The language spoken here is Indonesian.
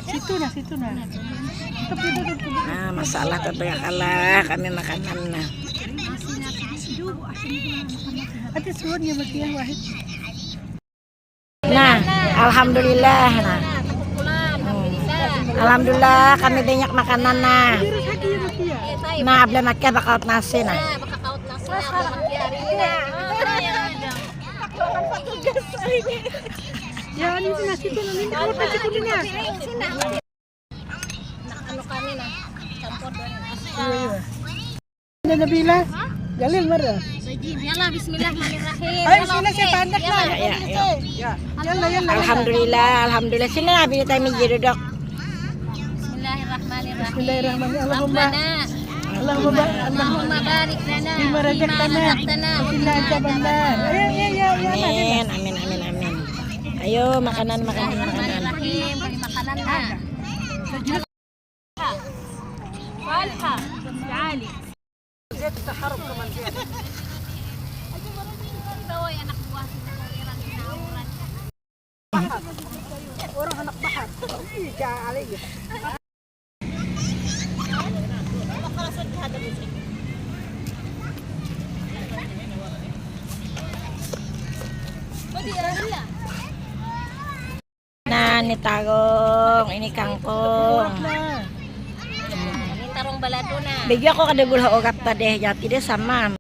Situ na. Nah, masalah tetangga kalah kami makanan na. Ate suwon niya magtiyang wahid. Nah, alhamdulillah. Nah. Alhamdulillah kami banyak makanan nah. Nah, abla makia bakaut nasi nah. Ya, ini nasi itu nanti kalau pasti kulinya. Ano kami na campur doon. Iya. Ada Nabila. Galil marah. Yalla bismillahirrahmanirrahim. Ayo sini saya pandak lah. Ya. Yalla. Alhamdulillah sini lah bila tayo medyo duduk. Bismillahirrahmanirrahim. Bismillahirrahmanirrahim. Allahumma barik lana Bima razaqtana. Bismillah jabana. Ya. Amin. Ayo makanan. Bismillahirrahmanirrahim. Beri makanan na. Walha. Dali. Zat taharuk kaman dia. Bawa anak buah nauran. Orang anak bahar. Iya, alayhi. Nah, ini tagong, ini kangkong. Ini tarong balado na. Bigyan ko kada gulha ogat ta deh, jati deh sama.